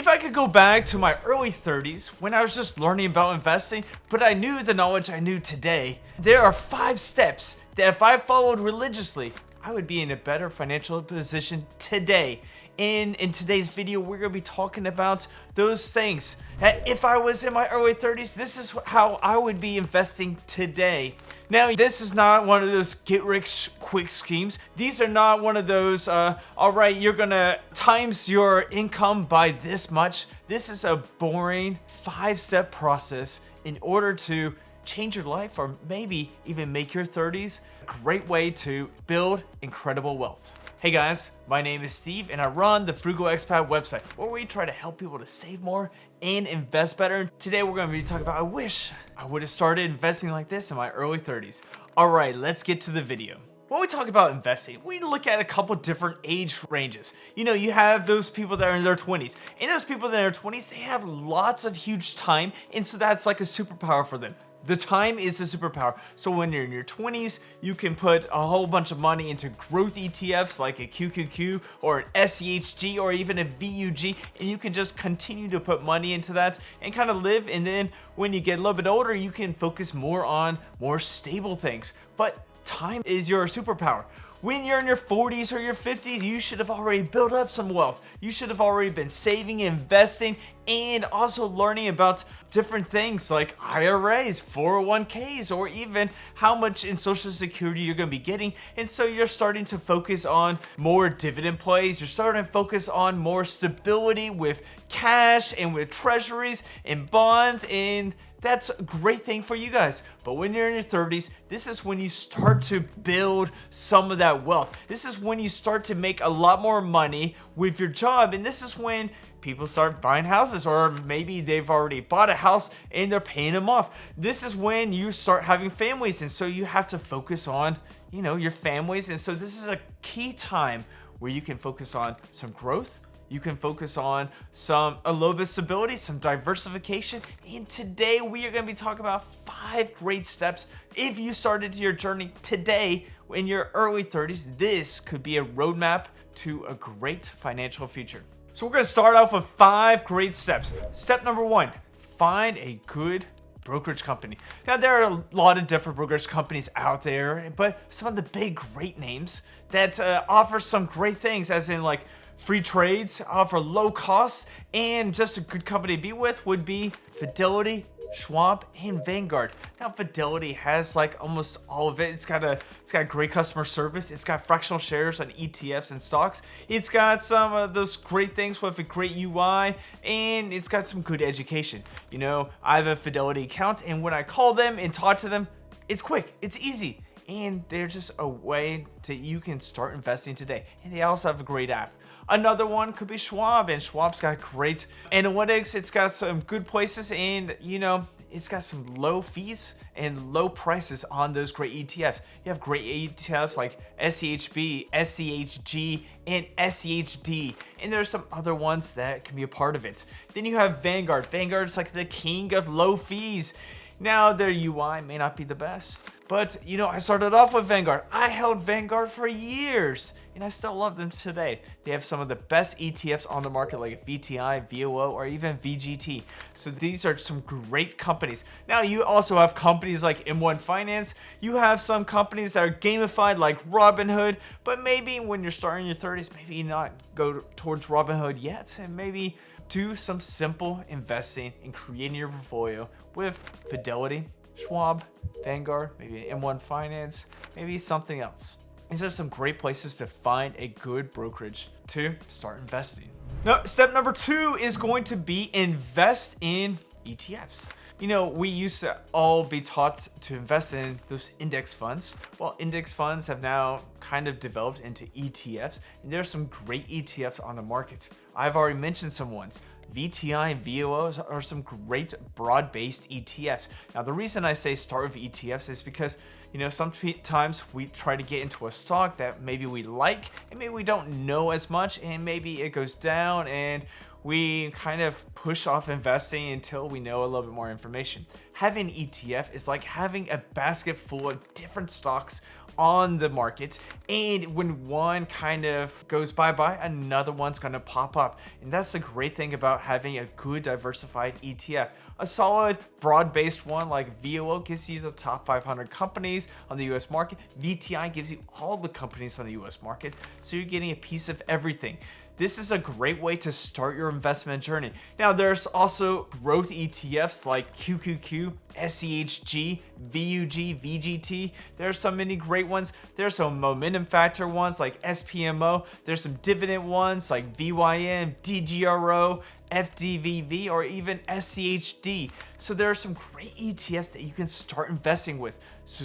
If I could go back to my early 30s when I was just learning about investing, but I knew the knowledge I knew today, there are 5 steps that if I followed religiously, I would be in a better financial position today. And in today's video, we're going to be talking about those things. If I was in my early 30s, this is how I would be investing today. Now, this is not one of those get-rich-quick schemes. These are not one of those, all right, you're going to times your income by this much. This is a boring 5-step process in order to change your life or maybe even make your 30s a great way to build incredible wealth. Hey guys, my name is Steve and I run the Frugal Expat website where we try to help people to save more and invest better. Today we're going to be talking about I wish I would have started investing like this in my early 30s. Alright, let's get to the video. When we talk about investing, we look at a couple different age ranges. You know, you have those people that are in their 20s. And those people that are in their 20s, they have lots of huge time, and so that's like a superpower for them. The time is the superpower. So when you're in your 20s, you can put a whole bunch of money into growth ETFs like a QQQ or an SEHG or even a VUG, and you can just continue to put money into that and kind of live. And then when you get a little bit older, you can focus more on more stable things. But time is your superpower. When you're in your 40s or your 50s, you should have already built up some wealth. You should have already been saving, investing, and also learning about different things like IRAs, 401ks, or even how much in Social Security you're going to be getting. And so you're starting to focus on more dividend plays. You're starting to focus on more stability with cash and with treasuries and bonds, and that's a great thing for you guys. But when you're in your 30s, this is when you start to build some of that wealth. This is when you start to make a lot more money with your job. And this is when people start buying houses, or maybe they've already bought a house and they're paying them off. This is when you start having families. And so you have to focus on, you know, your families. And so this is a key time where you can focus on some growth. You can focus on a little bit of stability, some diversification. And today we are going to be talking about 5 great steps. If you started your journey today in your early 30s, this could be a roadmap to a great financial future. So we're going to start off with 5 great steps. Step number 1, find a good brokerage company. Now, there are a lot of different brokerage companies out there, but some of the big great names that offer some great things, as in like free trades, offer low costs, and just a good company to be with would be Fidelity, Schwab, and Vanguard. Now, Fidelity has like almost all of it. It's got great customer service. It's got fractional shares on ETFs and stocks. It's got some of those great things with a great UI, and it's got some good education. You know, I have a Fidelity account, and when I call them and talk to them, it's quick, it's easy, and they're just a way that you can start investing today. And they also have a great app. Another one could be Schwab, and Schwab's got great analytics. It's got some good places, and you know, it's got some low fees and low prices on those great ETFs. You have great ETFs like SEHB, SEHG, and SEHD, and there's some other ones that can be a part of it. Then you have Vanguard. Vanguard's like the king of low fees. Now, their UI may not be the best, but you know, I started off with Vanguard. I held Vanguard for years, and I still love them today. They have some of the best ETFs on the market, like VTI, VOO, or even VGT. So these are some great companies. Now, you also have companies like M1 Finance. You have some companies that are gamified like Robinhood, but maybe when you're starting your 30s, maybe not go towards Robinhood yet, and maybe do some simple investing in creating your portfolio with Fidelity, Schwab, Vanguard, maybe M1 Finance, maybe something else. These are some great places to find a good brokerage to start investing. Now, step number 2 is going to be invest in ETFs. You know, we used to all be taught to invest in those index funds. Well, index funds have now kind of developed into ETFs, and there are some great ETFs on the market. I've already mentioned some ones. VTI and VOOs are some great broad-based ETFs. Now, the reason I say start with ETFs is because, you know, sometimes we try to get into a stock that maybe we like and maybe we don't know as much, and maybe it goes down and we kind of push off investing until we know a little bit more information. Having ETF is like having a basket full of different stocks on the market, and when one kind of goes bye-bye, another one's gonna pop up. And that's the great thing about having a good diversified ETF. A solid broad-based one like VOO gives you the top 500 companies on the US market. VTI gives you all the companies on the US market, so you're getting a piece of everything. This is a great way to start your investment journey. Now, there's also growth ETFs like QQQ, SEHG, VUG, VGT. There are so many great ones. There's some momentum factor ones like SPMO. There's some dividend ones like VYM, DGRO, FDVV, or even SCHD. So there are some great ETFs that you can start investing with. So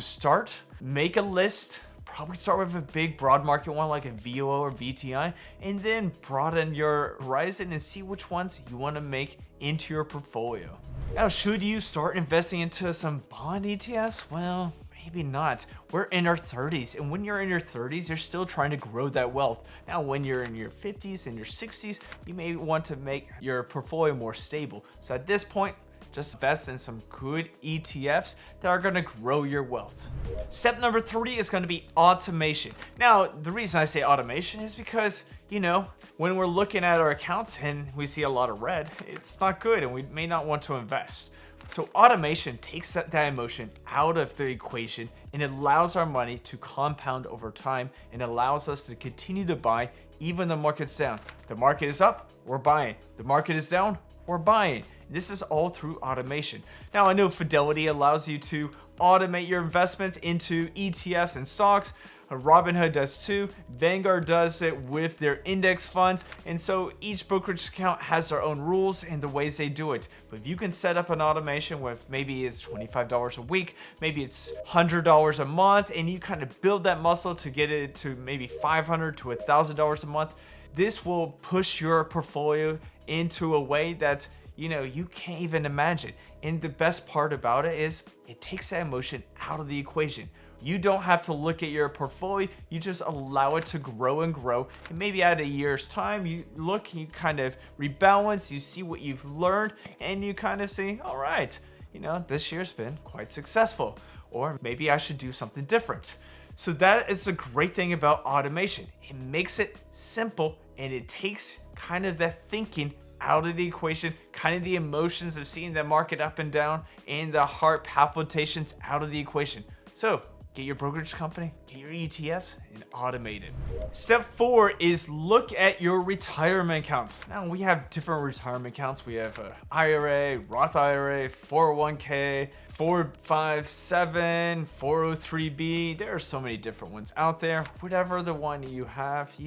make a list. Probably start with a big broad market one like a VOO or VTI, and then broaden your horizon and see which ones you want to make into your portfolio. Now, should you start investing into some bond ETFs? Well, maybe not. We're in our 30s, and when you're in your 30s, you're still trying to grow that wealth. Now, when you're in your 50s and your 60s, you may want to make your portfolio more stable. So at this point, just invest in some good ETFs that are going to grow your wealth. Step number 3 is going to be automation. Now, the reason I say automation is because, when we're looking at our accounts and we see a lot of red, it's not good and we may not want to invest. So automation takes that emotion out of the equation and it allows our money to compound over time and allows us to continue to buy even when the market's down. The market is up, we're buying. The market is down, we're buying. This is all through automation. Now, I know Fidelity allows you to automate your investments into ETFs and stocks. Robinhood does too. Vanguard does it with their index funds. And so each brokerage account has their own rules and the ways they do it. But if you can set up an automation with maybe it's $25 a week, maybe it's $100 a month, and you kind of build that muscle to get it to maybe $500 to $1,000 a month, this will push your portfolio into a way that you can't even imagine. And the best part about it is it takes that emotion out of the equation. You don't have to look at your portfolio, you just allow it to grow and grow. And maybe at a year's time, you kind of rebalance, you see what you've learned, and you kind of say, all right, this year's been quite successful, or maybe I should do something different. So that is a great thing about automation. It makes it simple and it takes kind of that thinking out of the equation, kind of the emotions of seeing the market up and down and the heart palpitations out of the equation. So get your brokerage company, get your ETFs, and automate it. Step 4 is look at your retirement accounts. Now, we have different retirement accounts. We have a IRA, Roth IRA, 401k, 457, 403b. There are so many different ones out there. Whatever the one you have,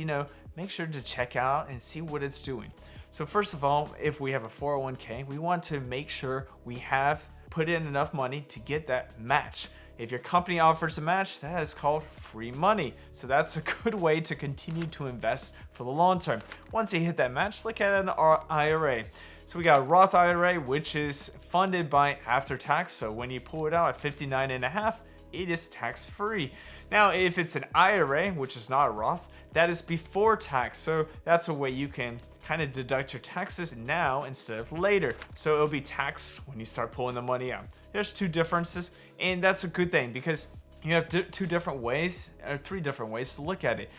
make sure to check out and see what it's doing. So first of all, if we have a 401k, we want to make sure we have put in enough money to get that match. If your company offers a match, that is called free money. So that's a good way to continue to invest for the long term. Once you hit that match, look at an IRA. So we got a Roth IRA, which is funded by after tax. So when you pull it out at 59.5, it is tax-free. Now, if it's an IRA, which is not a Roth, that is before tax. So that's a way you can kind of deduct your taxes now instead of later. So it'll be taxed when you start pulling the money out. There's 2 differences, and that's a good thing because you have 2 different ways or 3 different ways to look at it.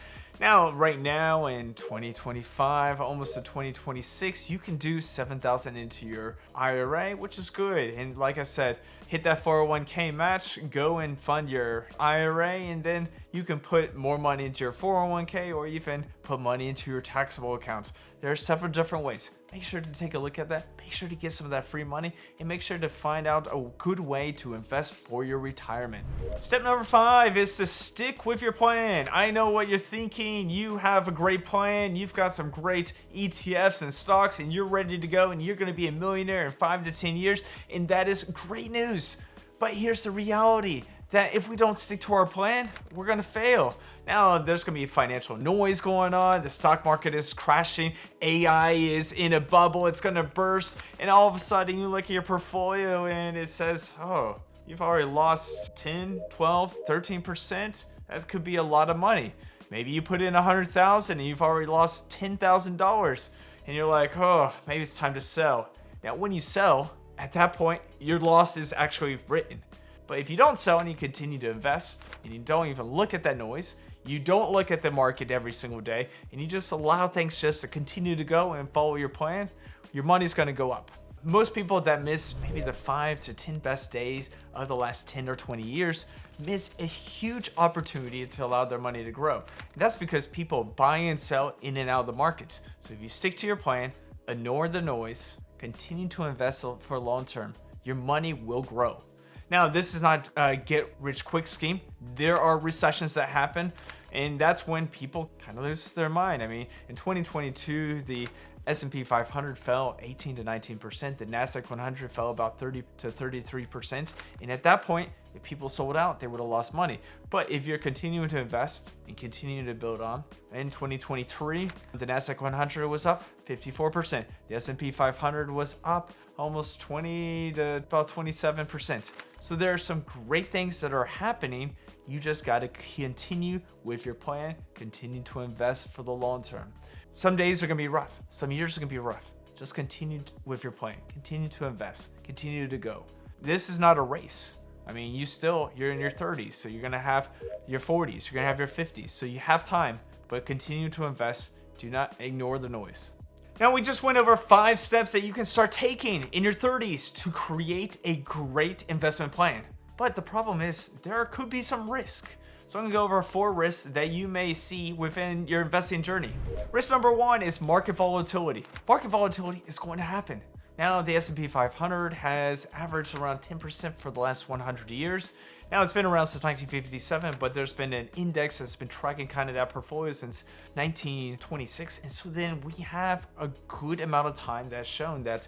Now, right now in 2025, almost to 2026, you can do $7,000 into your IRA, which is good. And like I said, hit that 401k match, go and fund your IRA, and then you can put more money into your 401k or even put money into your taxable accounts. There are several different ways. Make sure to take a look at that. Make sure to get some of that free money and make sure to find out a good way to invest for your retirement. Step number 5 is to stick with your plan. I know what you're thinking. You have a great plan. You've got some great ETFs and stocks and you're ready to go and you're going to be a millionaire in 5 to 10 years. And that is great news. But here's the reality that if we don't stick to our plan, we're going to fail. Now, there's going to be financial noise going on. The stock market is crashing. AI is in a bubble. It's going to burst. And all of a sudden, you look at your portfolio and it says, oh, you've already lost 10, 12, 13%. That could be a lot of money. Maybe you put in $100,000 and you've already lost $10,000. and you're like, oh, maybe it's time to sell. Now, when you sell, at that point, your loss is actually written. But if you don't sell and you continue to invest and you don't even look at that noise, you don't look at the market every single day, and you just allow things just to continue to go and follow your plan, your money's going to go up. Most people that miss maybe the 5 to 10 best days of the last 10 or 20 years miss a huge opportunity to allow their money to grow. And that's because people buy and sell in and out of the market. So if you stick to your plan, ignore the noise, continue to invest for long term, your money will grow. Now, this is not a get rich quick scheme. There are recessions that happen, and that's when people kind of lose their mind. I mean, in 2022, the S&P 500 fell 18 to 19%. The Nasdaq 100 fell about 30 to 33%. And at that point, if people sold out, they would have lost money. But if you're continuing to invest and continue to build on, in 2023, the Nasdaq 100 was up 54%. The S&P 500 was up almost 20 to about 27%. So there are some great things that are happening. You just got to continue with your plan, continue to invest for the long term. Some days are going to be rough. Some years are going to be rough. Just continue with your plan. Continue to invest. Continue to go. This is not a race. I mean, you're in your 30s, so you're going to have your 40s. You're going to have your 50s. So you have time, but continue to invest. Do not ignore the noise. Now, we just went over 5 steps that you can start taking in your 30s to create a great investment plan. But the problem is there could be some risk. So I'm gonna go over 4 risks that you may see within your investing journey. Risk number 1 is market volatility. Market volatility is going to happen. Now, the S&P 500 has averaged around 10% for the last 100 years. Now, it's been around since 1957, but there's been an index that's been tracking kind of that portfolio since 1926. And so then we have a good amount of time that's shown that,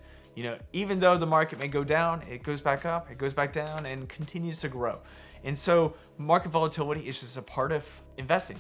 even though the market may go down, it goes back up, it goes back down, and continues to grow. And so market volatility is just a part of investing.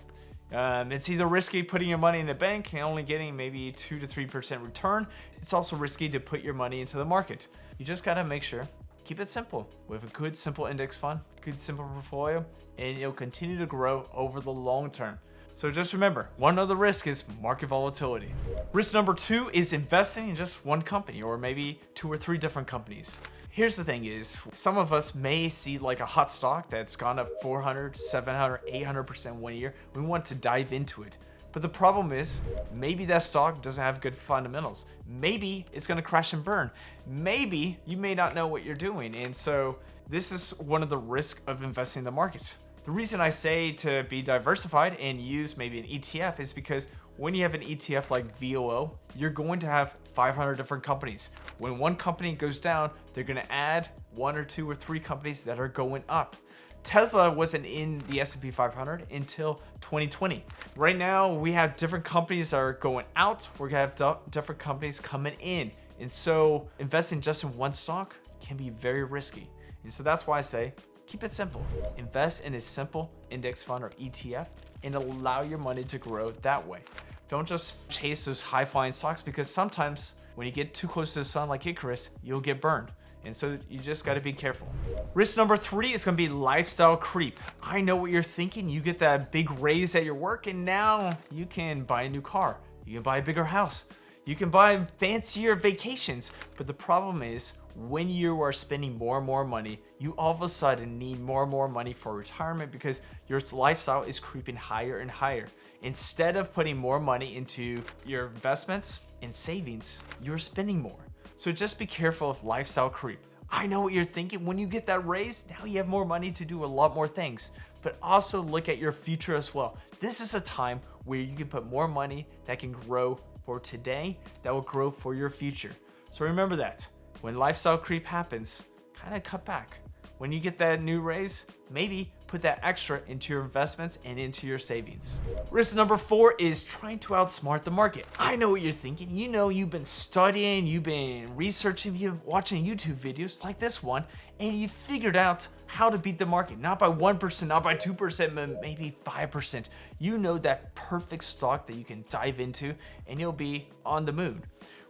It's either risky putting your money in the bank and only getting maybe 2 to 3% return. It's also risky to put your money into the market. You just gotta make sure, keep it simple with a good simple index fund, good simple portfolio, and it'll continue to grow over the long term. So just remember, one other risk is market volatility. Risk number 2 is investing in just one company or maybe 2 or 3 different companies. Here's the thing is, some of us may see like a hot stock that's gone up 400, 700, 800% one year. We want to dive into it. But the problem is, maybe that stock doesn't have good fundamentals. Maybe it's gonna crash and burn. Maybe you may not know what you're doing. And so this is one of the risks of investing in the market. The reason I say to be diversified and use maybe an ETF is because when you have an ETF like VOO, you're going to have 500 different companies. When one company goes down, they're going to add 1 or 2 or 3 companies that are going up. Tesla wasn't in the S&P 500 until 2020. Right now, we have different companies that are going out. We're going to have different companies coming in. And so investing just in one stock can be very risky. And so that's why I say, keep it simple. Invest in a simple index fund or ETF and allow your money to grow that way. Don't just chase those high-flying stocks, because sometimes when you get too close to the sun like Icarus, you'll get burned. And so you just got to be careful. Risk number 3 is going to be lifestyle creep. I know what you're thinking. You get that big raise at your work and now you can buy a new car. You can buy a bigger house. You can buy fancier vacations. But the problem is, when you are spending more and more money, you all of a sudden need more and more money for retirement because your lifestyle is creeping higher and higher. Instead of putting more money into your investments and savings, you're spending more. So just be careful of lifestyle creep. I know what you're thinking. When you get that raise, now you have more money to do a lot more things. But also look at your future as well. This is a time where you can put more money that can grow for today, that will grow for your future. So remember that. When lifestyle creep happens, kind of cut back. When you get that new raise, maybe put that extra into your investments and into your savings. Risk number 4 is trying to outsmart the market. I know what you're thinking. You've been studying, you've been researching, you've been watching YouTube videos like this one, and you figured out how to beat the market. Not by 1%, not by 2%, but maybe 5%. You know that perfect stock that you can dive into and you'll be on the moon.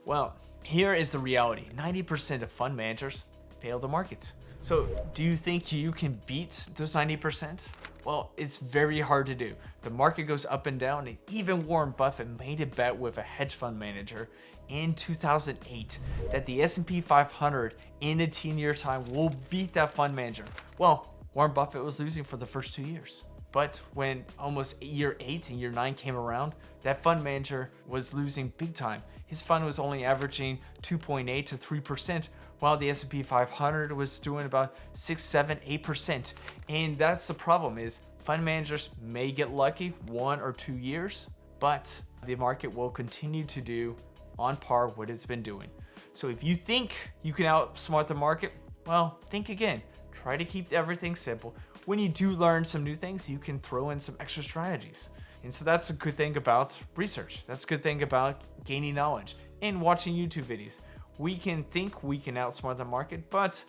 Well, here is the reality. 90% of fund managers fail the market. So do you think you can beat those 90%? Well, it's very hard to do. The market goes up and down, and even Warren Buffett made a bet with a hedge fund manager, in 2008 that the S&P 500 in a 10-year time will beat that fund manager. Well, Warren Buffett was losing for the first 2 years. But when almost year 8 and year 9 came around, that fund manager was losing big time. His fund was only averaging 2.8 to 3%, while the S&P 500 was doing about 6, 7, 8%. And that's the problem, is fund managers may get lucky 1 or 2 years, but the market will continue to do on par what it's been doing. So if you think you can outsmart the market, well, think again. Try to keep everything simple. When you do learn some new things, you can throw in some extra strategies. And so that's a good thing about research. That's a good thing about gaining knowledge and watching YouTube videos. We can think we can outsmart the market, but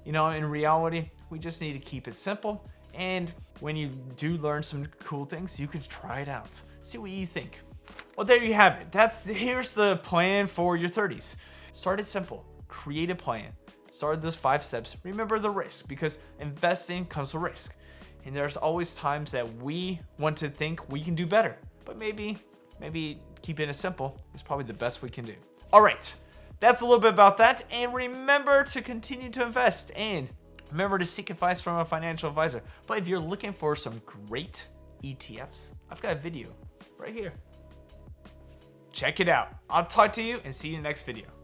in reality, we just need to keep it simple. And when you do learn some cool things, you can try it out. See what you think. Well, there you have it. Here's the plan for your 30s. Start it simple. Create a plan. Start those 5 steps. Remember the risk, because investing comes with risk. And there's always times that we want to think we can do better. But maybe keeping it simple is probably the best we can do. All right. That's a little bit about that. And remember to continue to invest. And remember to seek advice from a financial advisor. But if you're looking for some great ETFs, I've got a video right here. Check it out. I'll talk to you and see you in the next video.